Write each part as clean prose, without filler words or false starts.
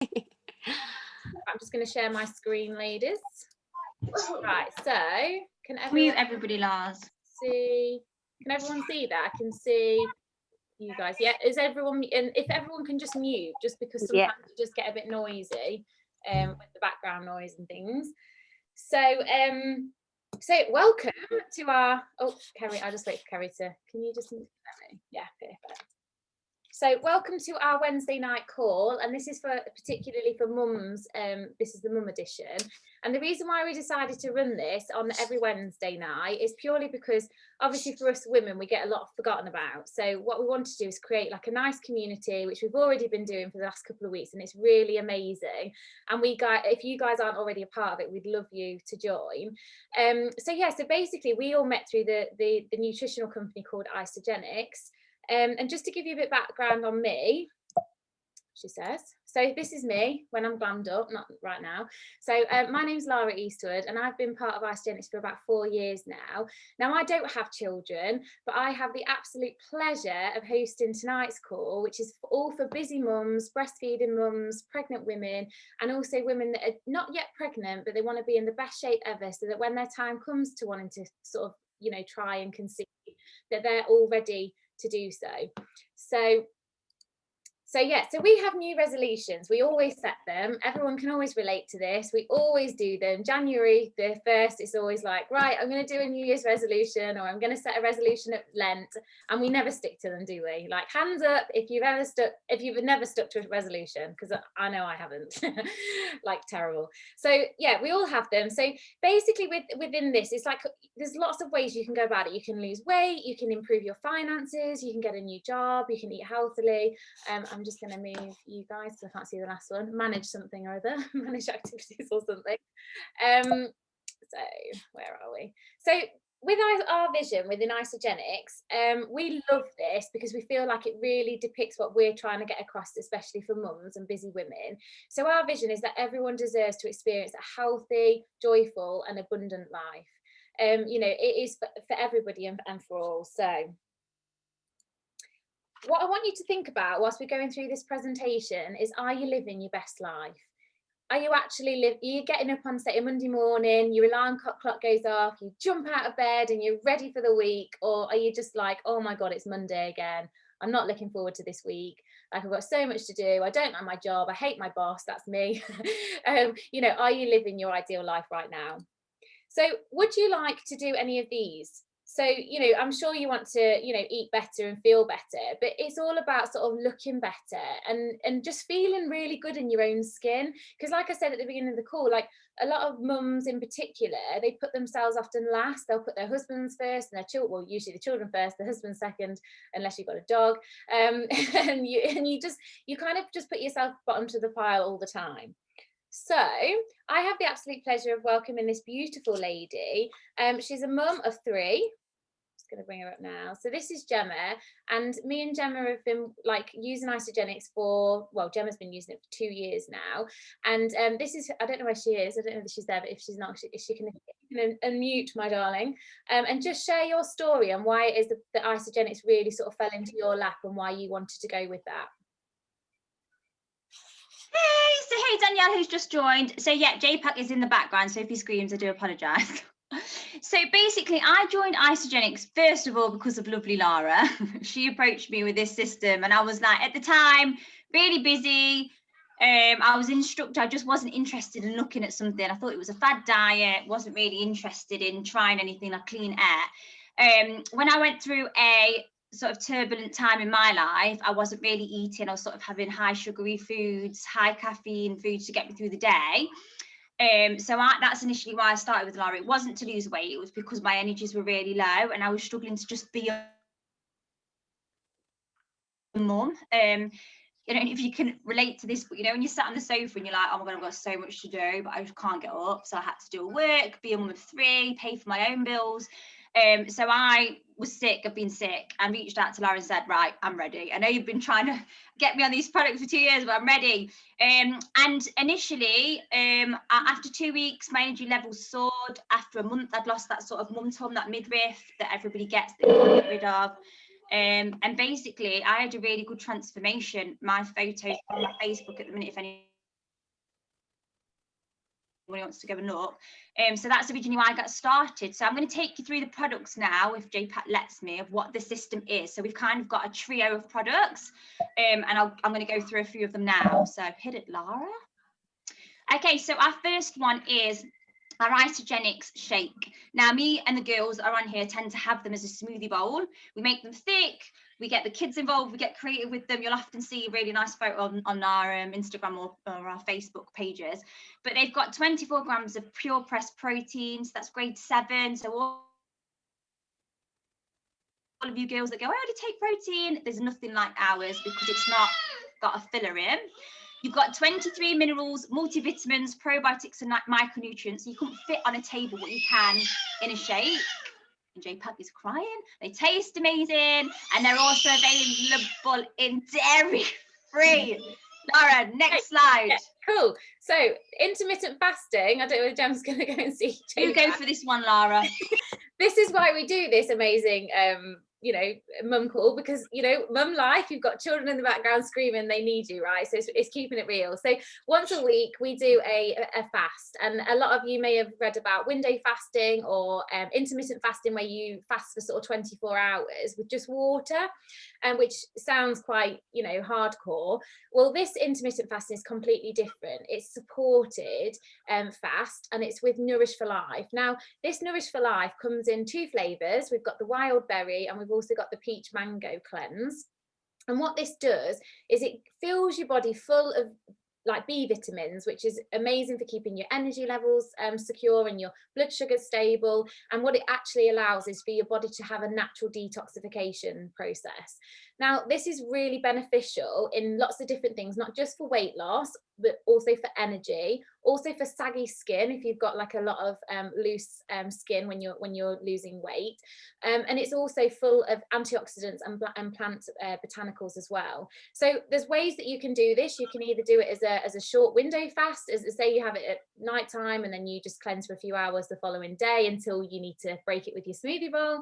I'm just going to share my screen, ladies. Right, so can Mute everybody, Lars. see? Can everyone see that? I can see you guys. Yeah, is everyone? And if everyone can just mute, just because sometimes you just get a bit noisy with the background noise and things. So welcome to our. Oh, Kerry, I'll just wait for Kerry to. Can you just mute Kerry? Yeah, perfect. So welcome to our Wednesday night call, and this is particularly for mums. This is the mum edition, and the reason why we decided to run this on every Wednesday night is purely because obviously for us women we get a lot forgotten about. So what we want to do is create like a nice community, which we've already been doing for the last couple of weeks, and it's really amazing. And if you guys aren't already a part of it, we'd love you to join. So basically we all met through the nutritional company called Isogenics. And just to give you a bit of background on me, she says, so this is me when I'm glammed up, not right now. So my name's Lara Eastwood, and I've been part of Isogenics for about 4 years now. Now, I don't have children, but I have the absolute pleasure of hosting tonight's call, which is all for busy mums, breastfeeding mums, pregnant women, and also women that are not yet pregnant, but they want to be in the best shape ever, so that when their time comes to wanting to sort of, try and conceive, that they're all ready to do so. So we have new resolutions. We always set them. Everyone can always relate to this. We always do them. January the 1st, it's always like, right, I'm going to do a New Year's resolution, or I'm going to set a resolution at Lent, and we never stick to them, do we? Like, hands up if you've never stuck to a resolution, because I know I haven't. Like, terrible. So yeah, we all have them. So basically within this, it's like there's lots of ways you can go about it. You can lose weight, you can improve your finances, you can get a new job, you can eat healthily. I'm just going to move you guys because I can't see the last one. Manage something or other, manage activities or something. So where are we? So with our vision within Isogenics, we love this because we feel like it really depicts what we're trying to get across, especially for mums and busy women. So our vision is that everyone deserves to experience a healthy, joyful and abundant life. It is for everybody and for all. So what I want you to think about whilst we're going through this presentation is, are you living your best life? Are you actually are you getting up on, say, a Monday morning, your alarm clock goes off, you jump out of bed and you're ready for the week? Or are you just like, oh my God, it's Monday again. I'm not looking forward to this week. Like, I've got so much to do. I don't like my job. I hate my boss. That's me. Are you living your ideal life right now? So would you like to do any of these? So, I'm sure you want to, eat better and feel better, but it's all about sort of looking better and just feeling really good in your own skin. Because like I said at the beginning of the call, like a lot of mums in particular, they put themselves often last. They'll put their husbands first and their children, well, usually the children first, the husband second, unless you've got a dog. And you kind of just put yourself bottom to the pile all the time. So I have the absolute pleasure of welcoming this beautiful lady. She's a mum of 3. Just going to bring her up now. So this is Gemma, and me and Gemma have been like using Isogenics Gemma's been using it for 2 years now. And this is, I don't know where she is. I don't know if she's there, but if she's not, she can unmute, my darling, and just share your story and why it is that Isogenics really sort of fell into your lap and why you wanted to go with that. Hey Danielle, who's just joined. So yeah, JPAC is in the background, so if he screams, I do apologise. So basically, I joined Isogenics first of all because of lovely Lara. She approached me with this system, and I was like, at the time, really busy. I was an instructor. I just wasn't interested in looking at something. I thought it was a fad diet. Wasn't really interested in trying anything like clean air. When I went through a sort of turbulent time in my life, I wasn't really eating. I was sort of having high sugary foods, high caffeine foods to get me through the day. That's initially why I started with Lara. It wasn't to lose weight, it was because my energies were really low and I was struggling to just be a mum. If you can relate to this, but when you sat on the sofa and you're like, oh my God, I've got so much to do, but I just can't get up. So I had to do work, be a mum of 3, pay for my own bills. So I was sick of being sick and reached out to Lara and said, right, I'm ready. I know you've been trying to get me on these products for 2 years, but I'm ready. And initially, after 2 weeks, my energy levels soared. After a month, I'd lost that sort of mum tum, that midriff that everybody gets that you can't get rid of. And basically, I had a really good transformation. My photos on my Facebook at the minute, if any anyone wants to go and look. So that's originally why I got started. So I'm going to take you through the products now, if JPAC lets me, of what the system is. So we've kind of got a trio of products, and I'm going to go through a few of them now. So hit it, Lara. Okay, so our first one is our Isogenics shake. Now, me and the girls are on here tend to have them as a smoothie bowl. We make them thick. We get the kids involved. We get creative with them. You'll often see a really nice photo on our Instagram or our Facebook pages. But they've got 24 grams of pure pressed protein. So that's grade 7. So all of you girls that go, I already take protein, there's nothing like ours because it's not got a filler in. You've got 23 minerals, multivitamins, probiotics and micronutrients. So you couldn't fit on a table what you can in a shake. And JPAC is crying. They taste amazing, and they're also available in dairy-free. Laura, next slide. Yeah, cool. So intermittent fasting. I don't know if Gem's going to go and see. You go for this one, Lara. This is why we do this amazing you know, mum call, because, you know, mum life, you've got children in the background screaming they need you, right? So it's keeping it real. So once a week we do a fast, and a lot of you may have read about window fasting or intermittent fasting, where you fast for sort of 24 hours with just water, and which sounds quite, you know, hardcore. Well, this intermittent fasting is completely different. It's supported fast, and it's with Nourish for Life. Now, this Nourish for Life comes in 2 flavors. We've got the wild berry, and we've also got the peach mango cleanse. And what this does is it fills your body full of like B vitamins, which is amazing for keeping your energy levels secure and your blood sugar stable. And what it actually allows is for your body to have a natural detoxification process. Now, this is really beneficial in lots of different things, not just for weight loss, but also for energy, also for saggy skin if you've got like a lot of loose skin when you're losing weight, and it's also full of antioxidants and plant botanicals as well. So there's ways that you can do this. You can either do it as a short window fast, as say you have it at night time, and then you just cleanse for a few hours the following day until you need to break it with your smoothie bowl,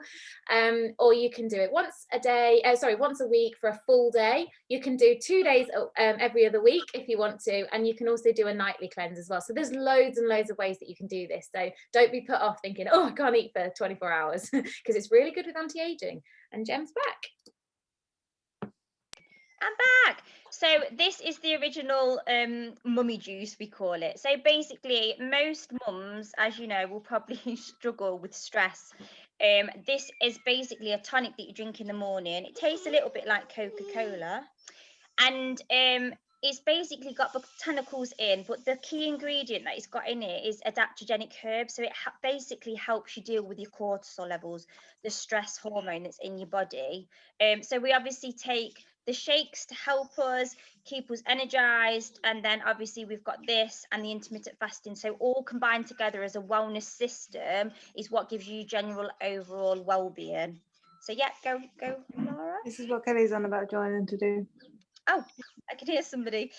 or you can do it once a week for a full day. You can do 2 days every other week if you want to, and you can also do a nightly cleanse as well. So there's loads and loads of ways that you can do this. So don't be put off thinking, oh, I can't eat for 24 hours, because it's really good with anti-aging. And Gem's back. I'm back. So this is the original mummy juice, we call it. So basically, most mums, as you know, will probably struggle with stress. This is basically a tonic that you drink in the morning. It tastes a little bit like Coca-Cola, and it's basically got botanicals in, but the key ingredient that it's got in it is adaptogenic herbs. So it basically helps you deal with your cortisol levels, the stress hormone that's in your body. So we obviously take the shakes to help us keep us energized, and then obviously we've got this and the intermittent fasting. So all combined together as a wellness system is what gives you general overall well-being. So yeah, go Laura. This is what Kelly's on about joining to do. Oh, I can hear somebody.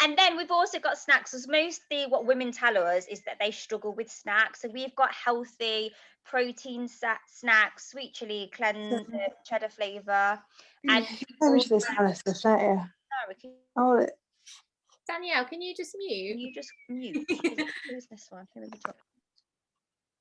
And then we've also got snacks. As mostly what women tell us is that they struggle with snacks. So we've got healthy protein snacks, sweet chili cleanse, cheddar flavour. And Finish this, Alice, don't you? Oh, Danielle, can you just mute? Can you just mute? Who's this one? Here we go.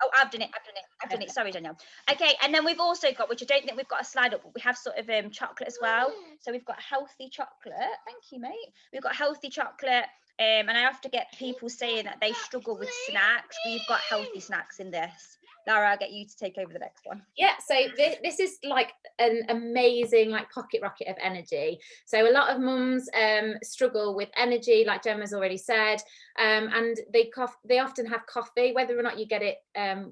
Oh, I've done it. Sorry, Danielle. Okay, and then we've also got, which I don't think we've got a slide up, but we have sort of chocolate as well. So we've got healthy chocolate. Thank you, mate. We've got healthy chocolate, and I have to get people saying that they struggle with snacks. We've got healthy snacks in this. Lara, I'll get you to take over the next one. Yeah, so this is like an amazing like pocket rocket of energy. So a lot of mums struggle with energy, like Gemma's already said, and they often have coffee. Whether or not you get it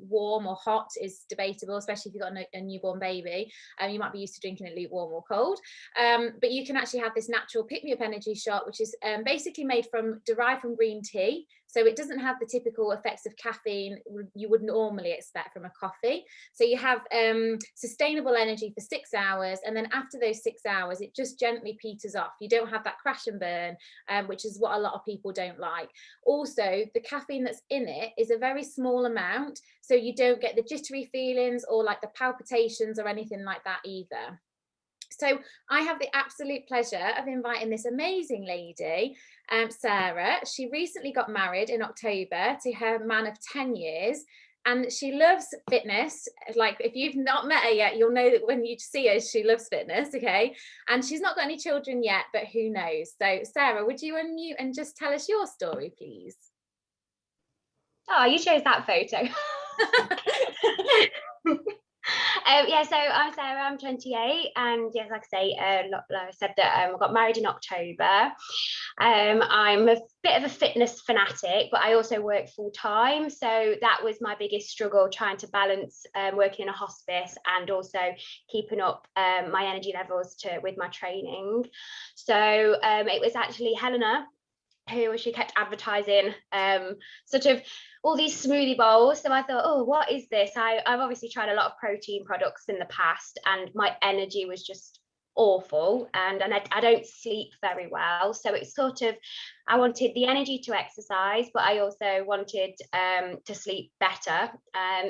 warm or hot is debatable, especially if you've got a newborn baby. You might be used to drinking it lukewarm or cold, but you can actually have this natural pick-me-up energy shot, which is basically derived from green tea. So it doesn't have the typical effects of caffeine you would normally expect from a coffee. So you have sustainable energy for 6 hours, and then after those 6 hours it just gently peters off. You don't have that crash and burn, which is what a lot of people don't like. Also, the caffeine that's in it is a very small amount, so you don't get the jittery feelings or like the palpitations or anything like that either. So I have the absolute pleasure of inviting this amazing lady, Sarah. She recently got married in October to her man of 10 years. And she loves fitness. Like, if you've not met her yet, you'll know that when you see her, she loves fitness, okay? And she's not got any children yet, but who knows? So, Sarah, would you unmute and just tell us your story, please? Oh, you chose that photo. Yeah, so I'm Sarah, I'm 28, and yes, like I say, Laura said that I got married in October. I'm a bit of a fitness fanatic, but I also work full time, so that was my biggest struggle, trying to balance working in a hospice and also keeping up my energy levels with my training. So it was actually Helena who she kept advertising sort of all these smoothie bowls. So I thought, oh, what is this? I've obviously tried a lot of protein products in the past, and my energy was just awful, and I don't sleep very well. So it's sort of, I wanted the energy to exercise, but I also wanted to sleep better.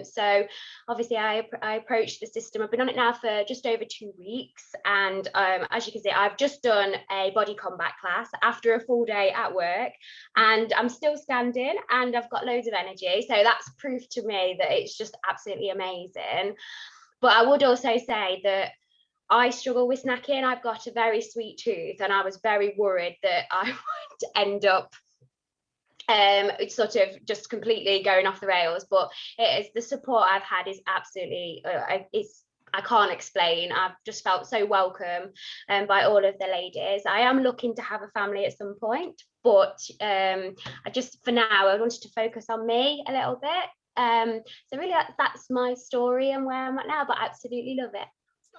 So obviously I approached the system. I've been on it now for just over 2 weeks, and as you can see, I've just done a body combat class after a full day at work, and I'm still standing and I've got loads of energy. So that's proof to me that it's just absolutely amazing. But I would also say that I struggle with snacking. I've got a very sweet tooth, and I was very worried that I would end up it's sort of just completely going off the rails. But it is, the support I've had is absolutely I can't explain. I've just felt so welcome by all of the ladies. I am looking to have a family at some point, but I just, for now, I wanted to focus on me a little bit. So really that's my story and where I'm at now, but I absolutely love it.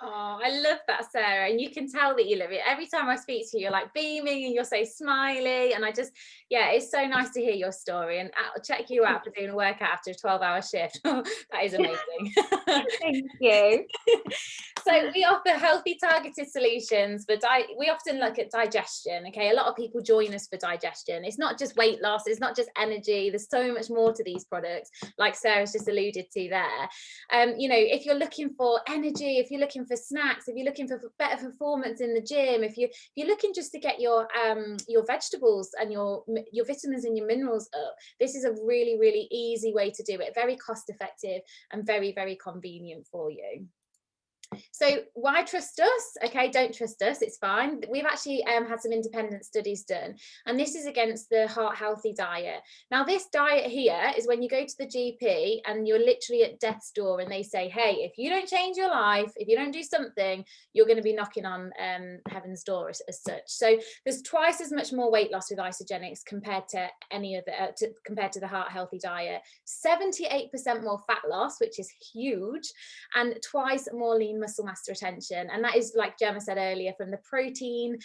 Oh, I love that, Sarah. And you can tell that you love it. Every time I speak to you, you're like beaming and you're so smiley. And I just, yeah, it's so nice to hear your story. And I'll check you out for doing a workout after a 12-hour shift. That is amazing. Thank you. So we offer healthy targeted solutions, but we often look at digestion. Okay, a lot of people join us for digestion. It's not just weight loss, it's not just energy. There's so much more to these products, like Sarah's just alluded to there. You know, if you're looking for energy, if you're looking for snacks, if you're looking for better performance in the gym, if you're looking just to get your vegetables and your vitamins and your minerals up, this is a really, really easy way to do it. Very cost effective and very, very convenient for you. So why trust us? Okay, don't trust us, it's fine. We've actually had some independent studies done, and this is against the heart healthy diet. Now this diet here is when you go to the GP and you're literally at death's door and they say, hey, if you don't change your life, if you don't do something, you're going to be knocking on heaven's door as such. So there's twice as much more weight loss with isogenics compared to any other compared to the heart healthy diet. 78% more fat loss, which is huge, and twice more lean muscle mass retention. And that is, like Gemma said earlier, from the protein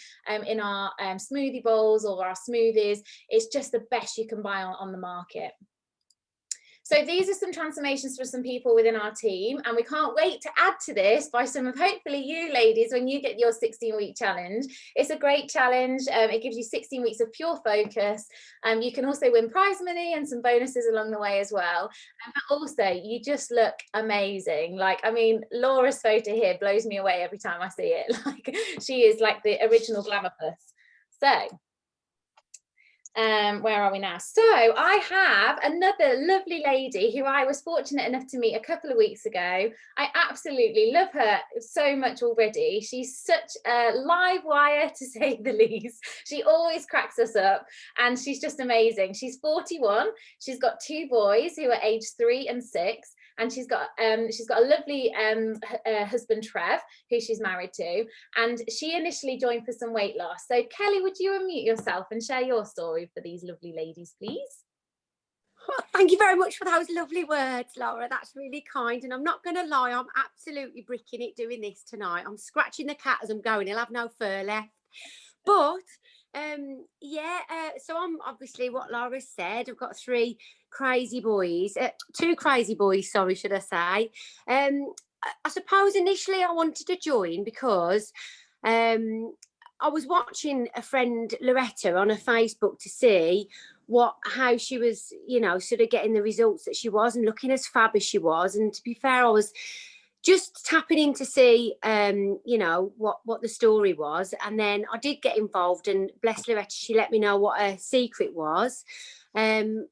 in our smoothie bowls or our smoothies. It's just the best you can buy on the market. So these are some transformations for some people within our team, and we can't wait to add to this by some of hopefully you ladies when you get your 16-week challenge. It's a great challenge. It gives you 16 weeks of pure focus. You can also win prize money and some bonuses along the way as well. But also, you just look amazing. Like, I mean, Laura's photo here blows me away every time I see it. Like, she is like the original glamour puss. So where are we now? So I have another lovely lady who I was fortunate enough to meet a couple of weeks ago. I absolutely love her so much already. She's such a live wire, to say the least. She always cracks us up, and she's just amazing. She's 41. She's got 2 boys who are aged 3 and 6. And she's got a lovely husband, Trev, who she's married to, and she initially joined for some weight loss. So Kelly, would you unmute yourself and share your story for these lovely ladies, please? Well, thank you very much for those lovely words, Laura. That's really kind. And I'm not going to lie, I'm absolutely bricking it doing this tonight. I'm scratching the cat as I'm going. He'll have no fur left. But so I'm obviously what Laura said. I've got 3 crazy boys, 2 crazy boys, sorry, should I say. I suppose initially I wanted to join because I was watching a friend, Loretta, on her Facebook to see how she was, you know, sort of getting the results that she was and looking as fab as she was. And to be fair, I was just tapping in to see, you know, what the story was. And then I did get involved, and bless Loretta, she let me know what her secret was. And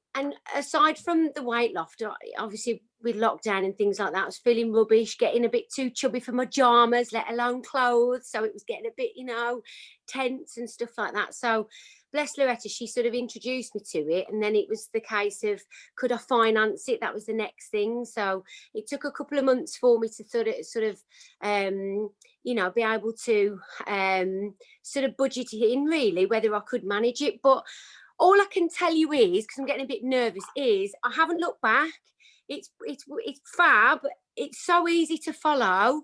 aside from the weight loss, obviously with lockdown and things like that, I was feeling rubbish, getting a bit too chubby for my pajamas, let alone clothes. So it was getting a bit, you know, tense and stuff like that. So bless Loretta, she sort of introduced me to it. And then it was the case of, could I finance it? That was the next thing. So it took a couple of months for me to sort of you know, be able to sort of budget it in, really, whether I could manage it. But all I can tell you is, because I'm getting a bit nervous, is I haven't looked back. It's fab. It's so easy to follow.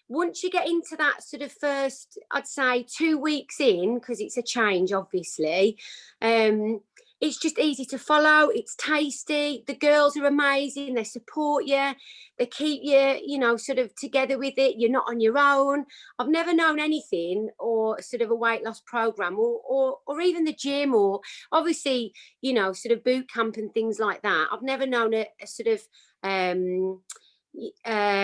Once you get into that sort of first, I'd say 2 weeks in, because it's a change, obviously, it's just easy to follow. It's tasty. The girls are amazing. They support you. They keep you, you know, sort of together with it. You're not on your own. I've never known anything, or sort of a weight loss program, or even the gym, or obviously, you know, sort of boot camp and things like that. I've never known a sort of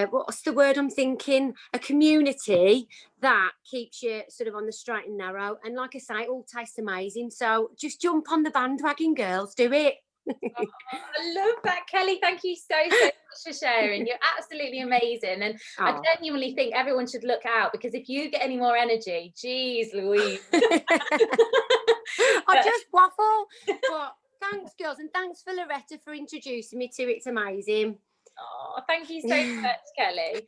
what's the word I'm thinking? A community that keeps you sort of on the straight and narrow. And like I say, it all tastes amazing. So just jump on the bandwagon, girls. Do it. Oh, I love that, Kelly. Thank you so much for sharing. You're absolutely amazing. And I genuinely think everyone should look out, because if you get any more energy, geez Louise. I just waffle. But thanks, girls. And thanks for Loretta for introducing me to it. It's amazing. Oh, thank you so much, Kelly.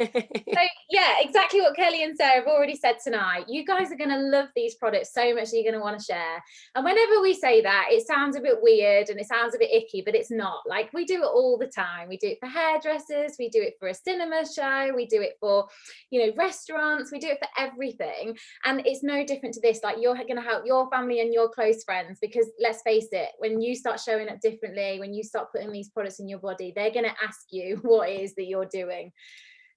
So yeah, exactly what Kelly and Sarah have already said tonight. You guys are going to love these products so much that you're going to want to share. And whenever we say that, it sounds a bit weird and it sounds a bit icky, but it's not. Like, we do it all the time. We do it for hairdressers, we do it for a cinema show, we do it for, you know, restaurants, we do it for everything. And it's no different to this. Like, you're going to help your family and your close friends, because let's face it, when you start showing up differently, when you start putting these products in your body, they're going to ask you what it is that you're doing.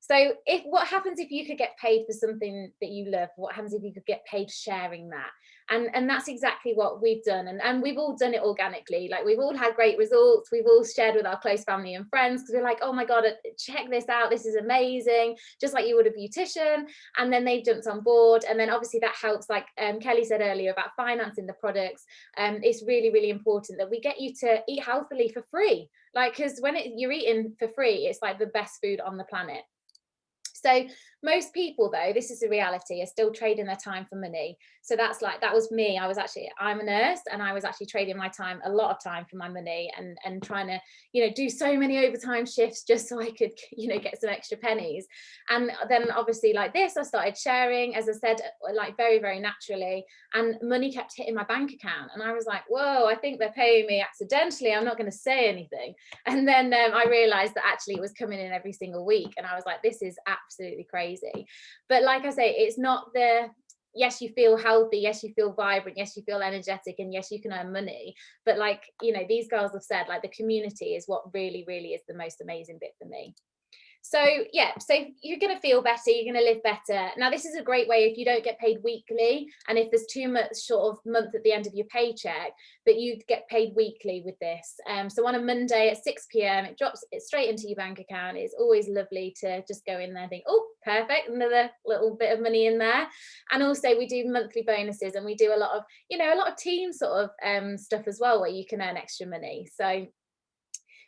So what happens if you could get paid for something that you love? What happens if you could get paid sharing that? And that's exactly what we've done. And we've all done it organically. Like, we've all had great results. We've all shared with our close family and friends, because we're like, oh my God, check this out. This is amazing. Just like you would a beautician. And then they've jumped on board. And then obviously that helps, like Kelly said earlier about financing the products. It's really, really important that we get you to eat healthily for free. Like, because when you're eating for free, it's like the best food on the planet. So most people, though, this is the reality, are still trading their time for money. So that was me. I'm a nurse, and I was actually trading my time, a lot of time, for my money, and trying to, you know, do so many overtime shifts just so I could, you know, get some extra pennies. And then obviously, like this, I started sharing, as I said, like very, very naturally, and money kept hitting my bank account. And I was like, whoa, I think they're paying me accidentally. I'm not going to say anything. And then I realized that actually it was coming in every single week. And I was like, this is absolutely crazy. But like I say, it's not yes, you feel healthy, yes, you feel vibrant, yes, you feel energetic, and yes, you can earn money. But like, you know, these girls have said, like, the community is what really, really is the most amazing bit for me. So yeah, so you're going to feel better, you're going to live better. Now, this is a great way if you don't get paid weekly, and if there's too much sort of month at the end of your paycheck, that you get paid weekly with this. So on a Monday at 6 p.m, it drops it straight into your bank account. It's always lovely to just go in there and think, oh, perfect, another little bit of money in there. And also we do monthly bonuses, and we do a lot of, you know, a lot of team sort of stuff as well, where you can earn extra money. So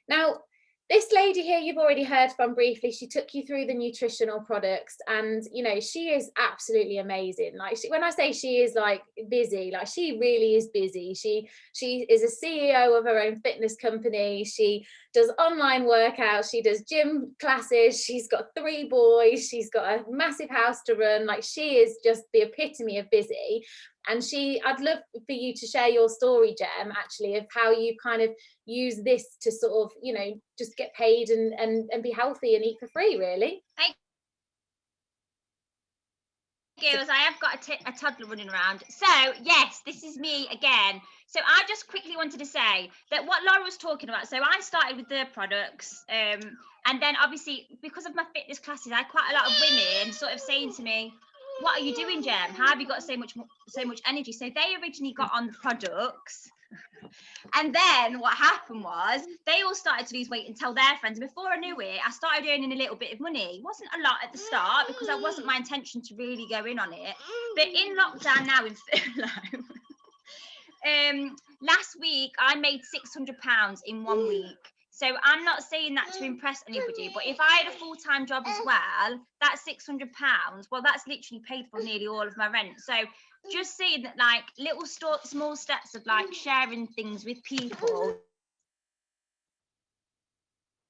now, this lady here, you've already heard from briefly. She took you through the nutritional products, and you know, she is absolutely amazing. Like, when I say she is like busy, like, she really is busy. She is a CEO of her own fitness company. She does online workouts, she does gym classes, she's got 3 boys, she's got a massive house to run. Like, she is just the epitome of busy. And I'd love for you to share your story, Jem, actually, of how you kind of use this to sort of, you know, just get paid and be healthy and eat for free, really. Girls, I have got a toddler running around. So yes, this is me again. So I just quickly wanted to say that what Laura was talking about, so I started with the products, and then obviously because of my fitness classes, I had quite a lot of women sort of saying to me, what are you doing, Jem? How have you got so much energy? So they originally got on the products, And then what happened was they all started to lose weight and tell their friends. Before I knew it, I started earning a little bit of money. It wasn't a lot at the start because that wasn't my intention to really go in on it. But in lockdown now, in furlough, last week I made £600 in 1 week. So I'm not saying that to impress anybody, but if I had a full-time job as well, that's £600. Well, that's literally paid for nearly all of my rent. So just saying that, like, little small steps of like sharing things with people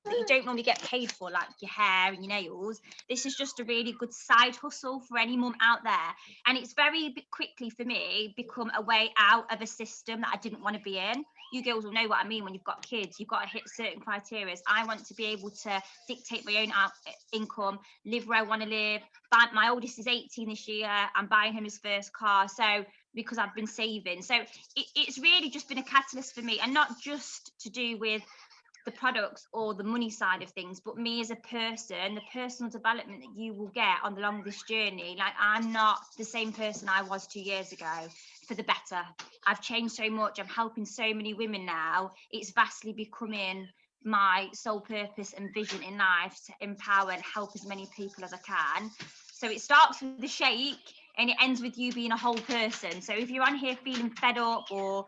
that you don't normally get paid for, like your hair and your nails. This is just a really good side hustle for any mum out there, and it's very quickly for me become a way out of a system that I didn't want to be in. You girls will know what I mean. When you've got kids, you've got to hit certain criteria. I want to be able to dictate my own income, live where I want to live. My oldest is 18 this year. I'm buying him his first car, so because I've been saving. So it's really just been a catalyst for me, and not just to do with the products or the money side of things, but me as a person, the personal development that you will get along this journey. Like, I'm not the same person I was 2 years ago, for the better. I've changed so much. I'm helping so many women now. It's vastly becoming my sole purpose and vision in life to empower and help as many people as I can. So it starts with the shake and it ends with you being a whole person. So if you're on here feeling fed up or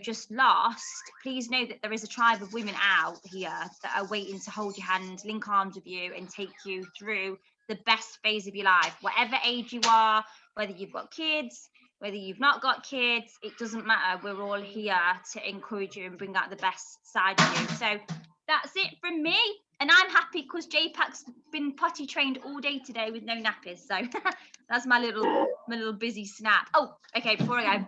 just lost, please know that there is a tribe of women out here that are waiting to hold your hand, link arms with you, and take you through the best phase of your life. Whatever age you are, whether you've got kids, whether you've not got kids, it doesn't matter. We're all here to encourage you and bring out the best side of you. So that's it from me. And I'm happy because JPAC's been potty trained all day today with no nappies. So that's my little busy snap. Oh, okay, before I go.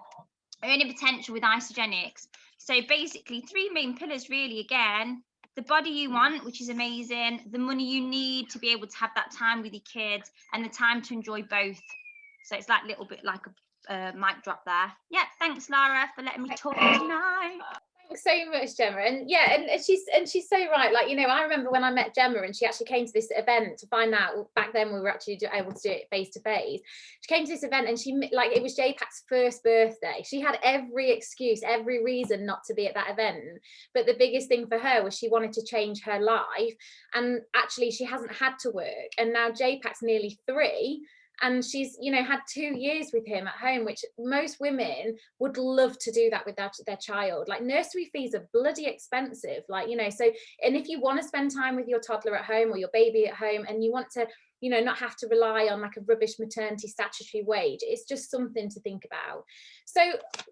Earning potential with Isogenics. So basically 3 main pillars really. Again, the body you want, which is amazing, the money you need to be able to have that time with your kids, and the time to enjoy both. So it's like a little bit like a mic drop there. Yeah, thanks Lara for letting me talk tonight. Thanks so much, Gemma. And yeah, and she's so right. Like, I remember when I met Gemma and she actually came to this event to find out. Back then we were actually able to do it face to face. She came to this event and it was JPAC's first birthday. She had every excuse, every reason not to be at that event. But the biggest thing for her was she wanted to change her life. And actually she hasn't had to work. And now JPAC's nearly 3. And she's, had 2 years with him at home, which most women would love to do that with their child. Like, nursery fees are bloody expensive. Like, so, and if you want to spend time with your toddler at home or your baby at home, and you want to, not have to rely on like a rubbish maternity statutory wage, it's just something to think about. So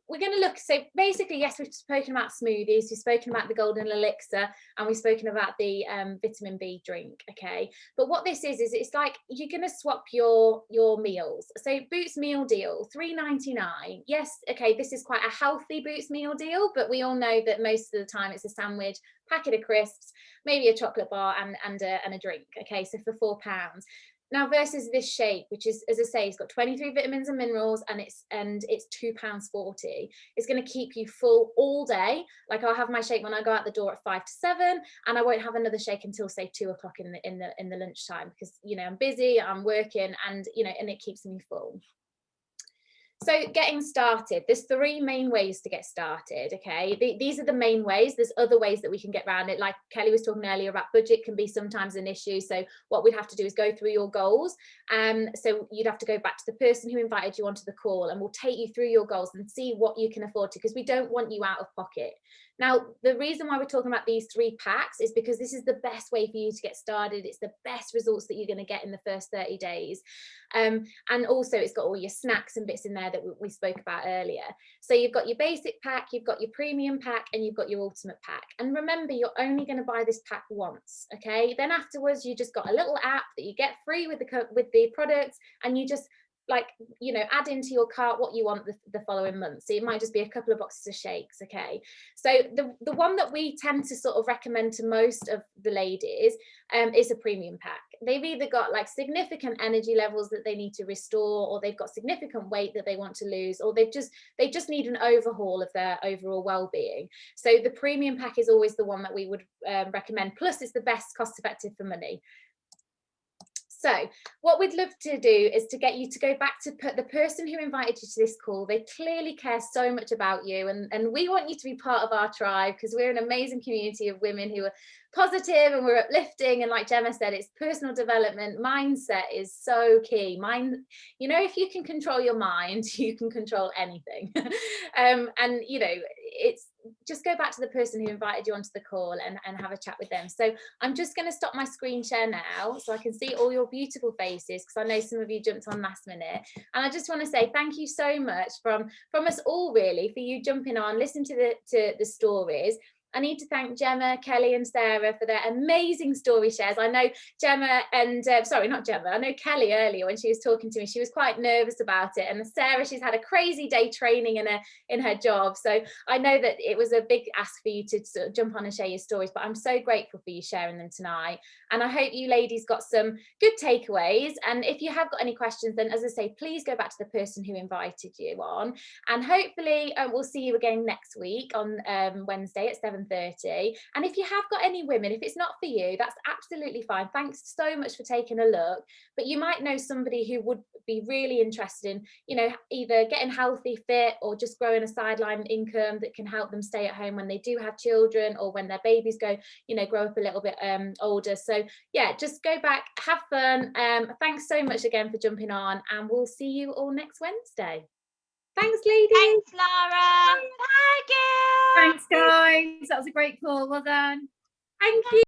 we're going to look, so basically, yes, we've spoken about smoothies, we've spoken about the golden elixir, and we've spoken about the vitamin B drink, okay? But what this is it's like you're going to swap your meals. So Boots meal deal, £3.99. Yes, okay, this is quite a healthy Boots meal deal, but we all know that most of the time it's a sandwich, packet of crisps, maybe a chocolate bar and a drink, okay, so for £4. Now versus this shake, which is, as I say, it's got 23 vitamins and minerals, and it's £2.40. It's going to keep you full all day. Like, I'll have my shake when I go out the door at 5 to 7, and I won't have another shake until say 2 o'clock in the lunchtime, because I'm busy, I'm working, and and it keeps me full. So getting started, there's 3 main ways to get started, okay? These are the main ways. There's other ways that we can get around it. Like Kelly was talking earlier about, budget can be sometimes an issue. So what we'd have to do is go through your goals. So you'd have to go back to the person who invited you onto the call, and we'll take you through your goals and see what you can afford to, because we don't want you out of pocket. Now, the reason why we're talking about these 3 packs is because this is the best way for you to get started. It's the best results that you're going to get in the first 30 days. And also it's got all your snacks and bits in there that we spoke about earlier. So you've got your basic pack, you've got your premium pack, and you've got your ultimate pack. And remember, you're only going to buy this pack once, okay? Then afterwards, you just got a little app that you get free with the products, and you just add into your cart what you want the following month. So it might just be a couple of boxes of shakes, okay? So the one that we tend to sort of recommend to most of the ladies is a premium pack. They've either got like significant energy levels that they need to restore, or they've got significant weight that they want to lose, or they just need an overhaul of their overall well-being. So the premium pack is always the one that we would recommend. Plus, it's the best cost effective for money. So what we'd love to do is to get you to go back to the person who invited you to this call. They clearly care so much about you, and we want you to be part of our tribe, because we're an amazing community of women who are positive and we're uplifting. And like Gemma said, it's personal development. Mindset is so key. You know, if you can control your mind, you can control anything. And you know, it's just go back to the person who invited you onto the call and have a chat with them. So I'm just going to stop my screen share now so I can see all your beautiful faces, because I know some of you jumped on last minute. And I just want to say thank you so much from us all, really, for you jumping on, listening to the stories. I need to thank Gemma, Kelly and Sarah for their amazing story shares. I know Gemma and, sorry, not Gemma, I know Kelly earlier when she was talking to me, she was quite nervous about it. And Sarah, she's had a crazy day training in her job. So I know that it was a big ask for you to sort of jump on and share your stories, but I'm so grateful for you sharing them tonight. And I hope you ladies got some good takeaways. And if you have got any questions, then as I say, please go back to the person who invited you on. And hopefully we'll see you again next week on Wednesday at 7:30. And if you have got any women, if it's not for you, that's absolutely fine. Thanks so much for taking a look. But you might know somebody who would be really interested in, you know, either getting healthy, fit, or just growing a sideline income that can help them stay at home when they do have children, or when their babies go, you know, grow up a little bit older. So yeah, just go back, have fun. Thanks so much again for jumping on, and we'll see you all next Wednesday. Thanks, ladies. Thanks, Lara. Thank you. Thanks, guys. That was a great call. Well done. Thank you.